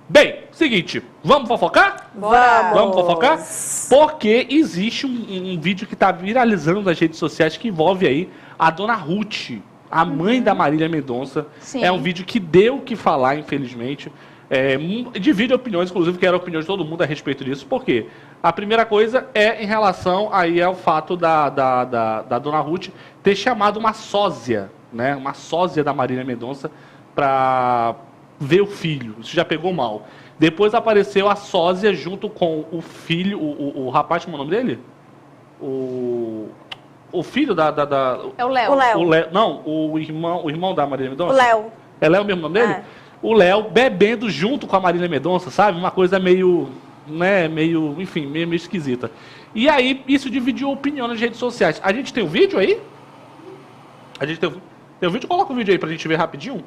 Bem, seguinte, vamos fofocar? Bora! Vamos fofocar? Porque existe um vídeo que está viralizando nas redes sociais que envolve aí a dona Ruth, a mãe da Marília Mendonça. Sim. É um vídeo que deu o que falar, infelizmente. Divide opiniões, inclusive quero a opinião de todo mundo a respeito disso. Por quê? A primeira coisa é em relação aí ao fato da dona Ruth ter chamado uma sósia, né? Uma sósia da Marília Mendonça para ver o filho. Isso já pegou mal. Depois apareceu a sósia junto com o filho, o rapaz, como é o nome dele? O filho da... É o Léo. O Léo. Não, o irmão da Marília Mendonça. O Léo. É Léo mesmo o nome dele? É. O Léo bebendo junto com a Marília Mendonça, sabe? Uma coisa meio, né, enfim, meio esquisita. E aí, isso dividiu opinião nas redes sociais. A gente tem o vídeo aí? A gente tem o vídeo? Coloca o vídeo aí pra gente ver rapidinho.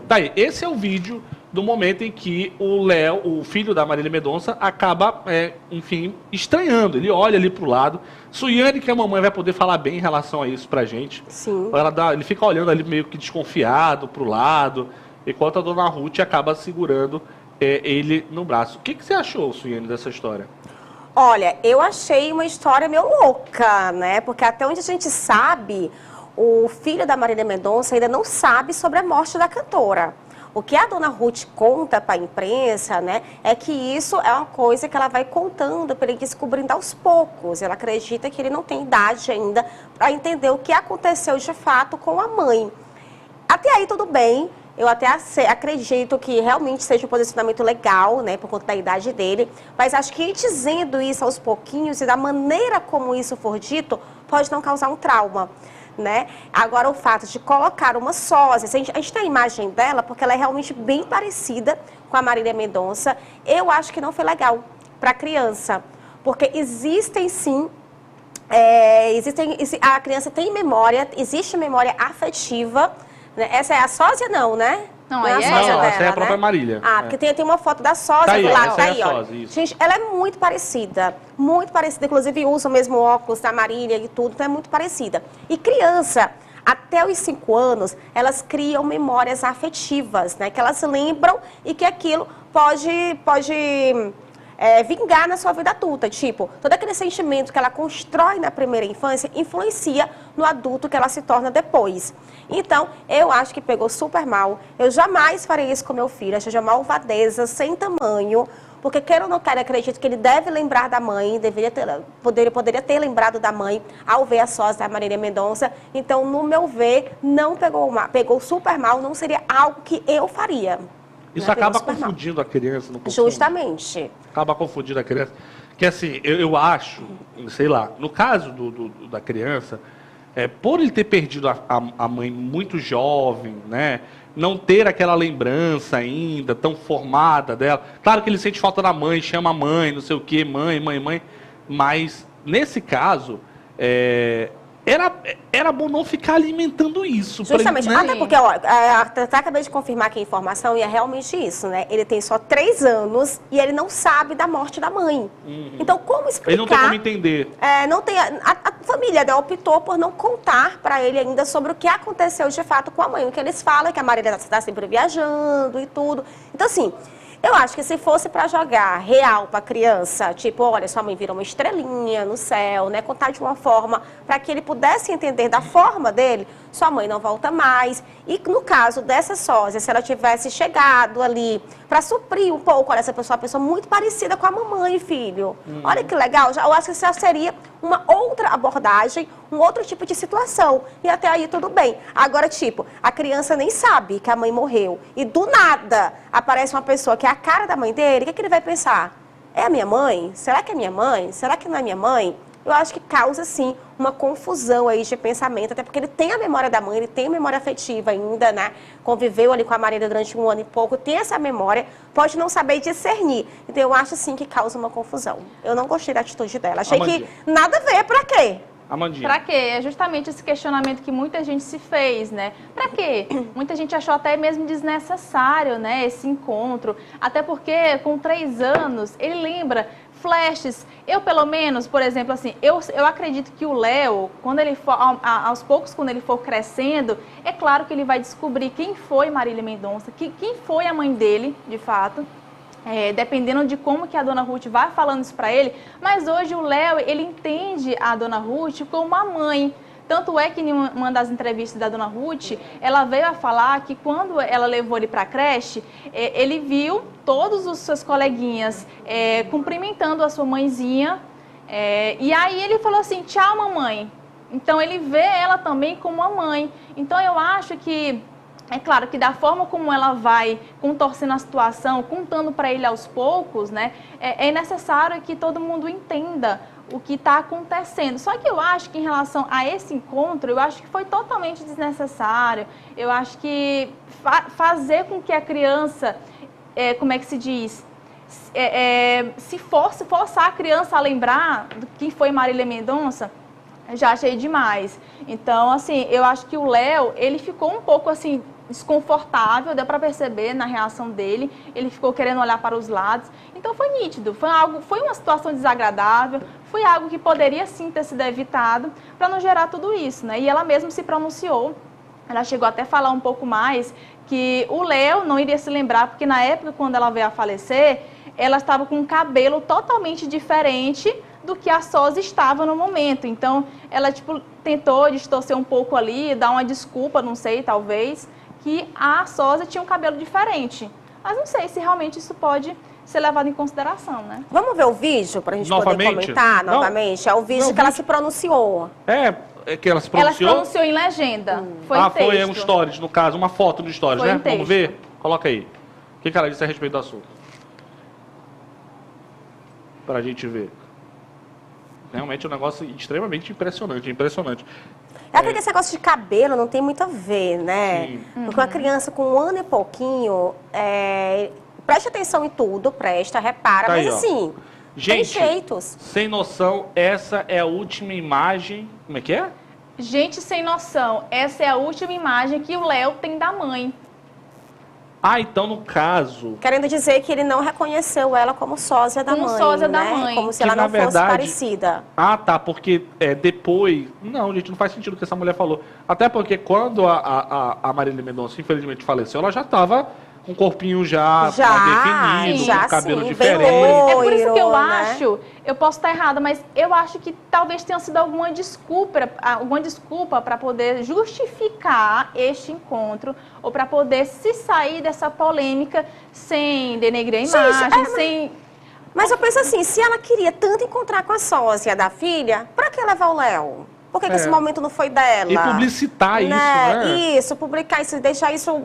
Daí, esse é o vídeo do momento em que o Léo, o filho da Marília Mendonça, acaba, enfim, estranhando. Ele olha ali pro lado. Suiane, que a mamãe vai poder falar bem em relação a isso pra gente. Sim. Ele fica olhando ali meio que desconfiado pro lado, enquanto a dona Ruth acaba segurando ele no braço. O que você achou, Suiane, dessa história? Olha, eu achei uma história meio louca, né? Porque até onde a gente sabe, o filho da Marília Mendonça ainda não sabe sobre a morte da cantora. O que a dona Ruth conta para a imprensa, né, é que isso é uma coisa que ela vai contando para ele descobrindo aos poucos. Ela acredita que ele não tem idade ainda para entender o que aconteceu de fato com a mãe. Até aí tudo bem. Eu até acredito que realmente seja um posicionamento legal, né, por conta da idade dele. Mas acho que ir dizendo isso aos pouquinhos e da maneira como isso for dito, pode não causar um trauma, né? Agora, o fato de colocar uma sósia, a gente tem a imagem dela porque ela é realmente bem parecida com a Marília Mendonça. Eu acho que não foi legal para a criança, porque existem sim... a criança tem memória, existe memória afetiva, né? Essa é a sósia, não, né? Não, é a aí sósia Não, dela, essa é a própria né? Marília. Porque tem uma foto da sósia Tá aí, lá, essa tá é a aí, ó. sósia, isso. Gente, ela é muito parecida, inclusive usa o mesmo óculos da Marília e tudo, então é muito parecida. E criança, até os 5 anos, elas criam memórias afetivas, né? Que elas lembram e que aquilo pode vingar na sua vida adulta. Tipo, todo aquele sentimento que ela constrói na primeira infância influencia no adulto que ela se torna depois. Então, eu acho que pegou super mal. Eu jamais farei isso com meu filho. Acho uma malvadeza sem tamanho. Porque, quer ou não quer, acredito que ele deve lembrar da mãe, poderia ter lembrado da mãe ao ver a sósia da Marília Mendonça. Então, no meu ver, não pegou mal, pegou super mal, não seria algo que eu faria. Isso acaba confundindo a criança, não confunde? Justamente. Acaba confundindo a criança. Que assim, eu acho, sei lá, no caso da criança, por ele ter perdido a mãe muito jovem, né? Não ter aquela lembrança ainda tão formada dela. Claro que ele sente falta da mãe, chama a mãe, não sei o quê, mãe. Mas, nesse caso, era bom não ficar alimentando isso. Justamente, né? até porque, ó, acabei de confirmar aqui a informação e é realmente isso, né? Ele tem só 3 anos e ele não sabe da morte da mãe. Então, como explicar... Ele não tem como entender. Não tem, a família, né, optou por não contar para ele ainda sobre o que aconteceu de fato com a mãe. O que eles falam é que a Marília está sempre viajando e tudo. Então, assim... Eu acho que se fosse para jogar real para criança, tipo, olha, sua mãe virou uma estrelinha no céu, né? Contar de uma forma para que ele pudesse entender da forma dele, sua mãe não volta mais. E no caso dessa sósia, se ela tivesse chegado ali para suprir um pouco, olha, essa pessoa é uma pessoa muito parecida com a mamãe, filho. Olha que legal, eu acho que isso já seria uma outra abordagem, um outro tipo de situação. E até aí tudo bem. Agora, tipo, a criança nem sabe que a mãe morreu. E do nada aparece uma pessoa que é a cara da mãe dele, o que ele vai pensar? É a minha mãe? Será que é minha mãe? Será que não é minha mãe? Eu acho que causa, sim, uma confusão aí de pensamento, até porque ele tem a memória da mãe, ele tem a memória afetiva ainda, né? Conviveu ali com a Marília durante 1 ano e pouco, tem essa memória, pode não saber discernir. Então, eu acho, sim, que causa uma confusão. Eu não gostei da atitude dela. Achei que nada a ver, pra quê? Amandinha. Pra quê? É justamente esse questionamento que muita gente se fez, né? Pra quê? Muita gente achou até mesmo desnecessário, né, esse encontro. Até porque, com 3 anos, ele lembra flashes. Eu, pelo menos, por exemplo, assim, eu acredito que o Léo, quando ele for, aos poucos, quando ele for crescendo, é claro que ele vai descobrir quem foi Marília Mendonça, quem foi a mãe dele, de fato. Dependendo de como que a Dona Ruth vai falando isso para ele, mas hoje o Léo, ele entende a Dona Ruth como a mãe. Tanto é que em uma das entrevistas da Dona Ruth, ela veio a falar que quando ela levou ele para a creche, ele viu todos os seus coleguinhas cumprimentando a sua mãezinha, e aí ele falou assim, tchau mamãe. Então ele vê ela também como a mãe. Então eu acho que é claro que da forma como ela vai contorcendo a situação, contando para ele aos poucos, né, é necessário que todo mundo entenda o que está acontecendo. Só que eu acho que em relação a esse encontro, eu acho que foi totalmente desnecessário. Eu acho que fazer com que a criança, como é que se diz, se forçar a criança a lembrar do que foi Marília Mendonça, já achei demais. Então, assim, eu acho que o Léo, ele ficou um pouco, assim, desconfortável, deu para perceber na reação dele, ele ficou querendo olhar para os lados, então foi nítido, foi uma situação desagradável, foi algo que poderia sim ter sido evitado para não gerar tudo isso, né? E ela mesma se pronunciou, ela chegou até a falar um pouco mais que o Léo não iria se lembrar, porque na época quando ela veio a falecer, ela estava com um cabelo totalmente diferente do que a Sósia estava no momento, então ela tipo tentou distorcer um pouco ali, dar uma desculpa, não sei, talvez, que a Sósia tinha um cabelo diferente. Mas não sei se realmente isso pode ser levado em consideração, né? Vamos ver o vídeo para a gente poder comentar novamente? É o vídeo que ela se pronunciou. É que ela se pronunciou? Ela se pronunciou em legenda. Foi em texto. Foi um stories, no caso, uma foto no stories, foi né? Vamos ver? Coloca aí. O que ela disse a respeito do assunto? Para a gente ver. Realmente é um negócio extremamente impressionante. É que esse negócio de cabelo não tem muito a ver, né? Sim. Porque uma criança com 1 ano e pouquinho, preste atenção em tudo, repara, Tá aí, mas assim, gente, tem jeitos. Sem noção, essa é a última imagem. Como é que é? Gente sem noção, essa é a última imagem que o Léo tem da mãe. Então no caso... Querendo dizer que ele não reconheceu ela como sósia da mãe, sósia né? da mãe. Como se Que, ela não verdade, fosse parecida. Tá, porque depois... Não, gente, não faz sentido o que essa mulher falou. Até porque quando a Marília Mendonça, infelizmente, faleceu, ela já estava com o corpinho já definido, com o cabelo diferente. É por isso que eu né? acho, eu posso estar errada, mas eu acho que talvez tenha sido alguma desculpa para poder justificar este encontro ou para poder se sair dessa polêmica sem denegrir a imagem, sem... Mas eu penso assim, se ela queria tanto encontrar com a sócia da filha, pra que levar o Léo? Por que esse momento não foi dela? E publicitar isso, né? Isso, publicar isso, deixar isso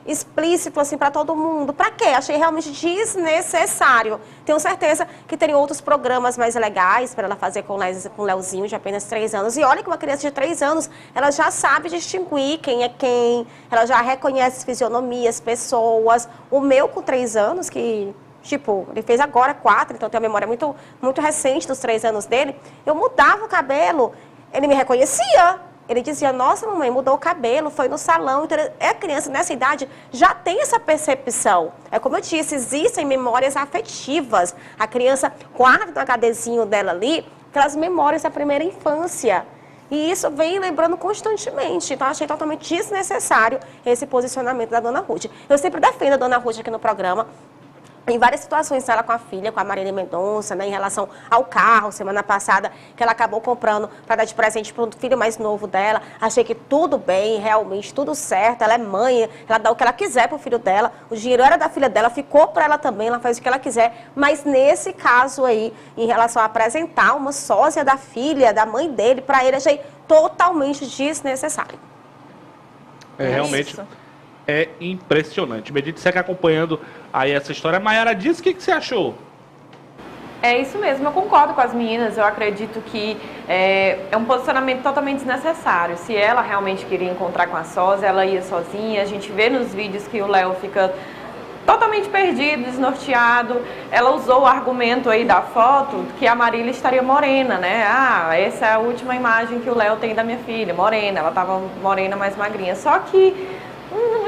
explícito assim para todo mundo. Para quê? Achei realmente desnecessário. Tenho certeza que teria outros programas mais legais para ela fazer com o Leozinho, de apenas 3 anos. E olha que uma criança de 3 anos, ela já sabe distinguir quem é quem, ela já reconhece fisionomias, pessoas. O meu com 3 anos, que... Tipo, ele fez agora 4, então tem uma memória muito, muito recente dos 3 anos dele. Eu mudava o cabelo, ele me reconhecia. Ele dizia, nossa, mamãe, mudou o cabelo, foi no salão. Então, a criança nessa idade já tem essa percepção. É como eu disse, existem memórias afetivas. A criança guarda no HDzinho dela ali aquelas memórias da primeira infância. E isso vem lembrando constantemente. Então, achei totalmente desnecessário esse posicionamento da Dona Ruth. Eu sempre defendo a Dona Ruth aqui no programa. Em várias situações, ela com a filha, com a Marília Mendonça, né, em relação ao carro, semana passada, que ela acabou comprando para dar de presente para o filho mais novo dela. Achei que tudo bem, realmente, tudo certo. Ela é mãe, ela dá o que ela quiser para o filho dela. O dinheiro era da filha dela, ficou para ela também, ela faz o que ela quiser. Mas nesse caso aí, em relação a apresentar uma sósia da filha, da mãe dele, para ele, achei totalmente desnecessário. Realmente... Isso. É impressionante. Medite, segue acompanhando aí essa história. Mayara disse, o que você achou? É isso mesmo, eu concordo com as meninas. Eu acredito que é um posicionamento totalmente desnecessário. Se ela realmente queria encontrar com a sósia, ela ia sozinha. A gente vê nos vídeos que o Léo fica totalmente perdido, desnorteado. Ela usou o argumento aí da foto que a Marília estaria morena, né? Essa é a última imagem que o Léo tem da minha filha, morena. Ela estava morena, mais magrinha. Só que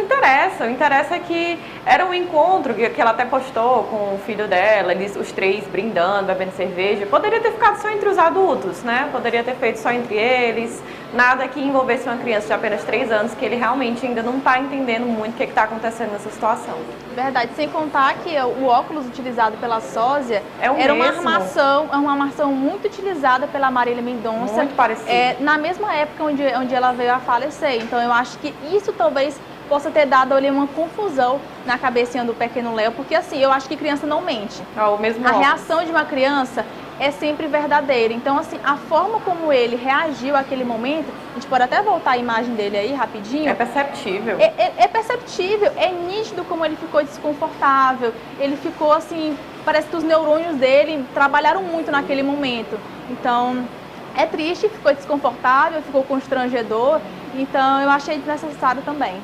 interessa. O interessa é que era um encontro que ela até postou com o filho dela, os três brindando, bebendo cerveja. Poderia ter ficado só entre os adultos, né? Poderia ter feito só entre eles. Nada que envolvesse uma criança de apenas 3 anos, que ele realmente ainda não está entendendo muito o que está acontecendo nessa situação. Verdade, sem contar que o óculos utilizado pela sósia É o era uma mesmo. armação muito utilizada pela Marília Mendonça. Muito parecido. Na mesma época onde ela veio a falecer. Então eu acho que isso talvez possa ter dado ali uma confusão na cabecinha do pequeno Léo, porque assim, eu acho que criança não mente. O mesmo A óculos. reação de uma criança é sempre verdadeira. Então, assim, a forma como ele reagiu àquele momento, a gente pode até voltar a imagem dele aí rapidinho. É perceptível. É perceptível, é nítido como ele ficou desconfortável. Ele ficou assim, parece que os neurônios dele trabalharam muito naquele momento. Então, é triste, ficou desconfortável, ficou constrangedor. Então, eu achei desnecessário também.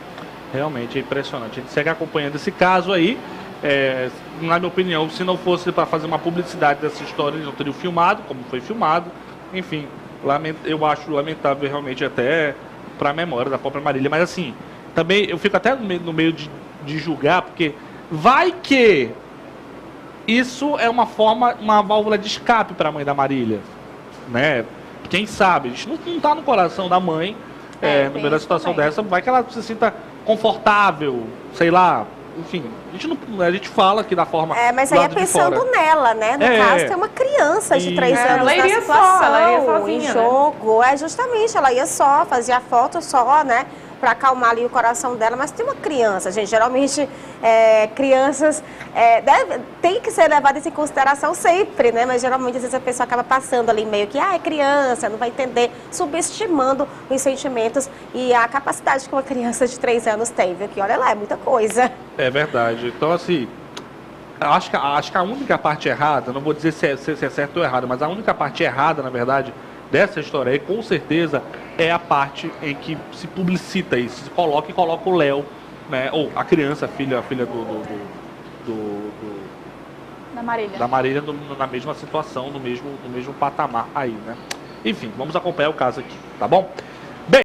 Realmente é impressionante. A gente segue acompanhando esse caso aí. Na minha opinião, se não fosse para fazer uma publicidade dessa história, eles não teriam filmado, como foi filmado. Enfim, eu acho lamentável realmente até para a memória da própria Marília. Mas assim, também eu fico até no meio de julgar, porque vai que isso é uma válvula de escape para a mãe da Marília, né? Quem sabe? A gente não está no coração da mãe, no meio da situação dessa, vai que ela se sinta confortável, sei lá. Enfim, a gente fala aqui da forma. Mas do aí é lado de pensando fora. nela, né? No caso, tem uma criança de 3 anos ela na iria situação, ela iria sozinha, em né? jogo. Justamente, ela ia só, fazia a foto só, né? Para acalmar ali o coração dela, mas tem uma criança, gente. Geralmente, crianças tem que ser levadas em consideração sempre, né? Mas geralmente, às vezes, a pessoa acaba passando ali meio que, é criança, não vai entender, subestimando os sentimentos e a capacidade que uma criança de 3 anos tem, viu? Que olha lá, é muita coisa. É verdade. Então, assim, acho que a única parte errada, não vou dizer se é certo ou errado, mas a única parte errada, na verdade, dessa história aí, com certeza, é a parte em que se publicita isso, se coloca o Léo, né, ou a criança, a filha Da Marília. na mesma situação, no mesmo patamar aí, né. Enfim, vamos acompanhar o caso aqui, tá bom?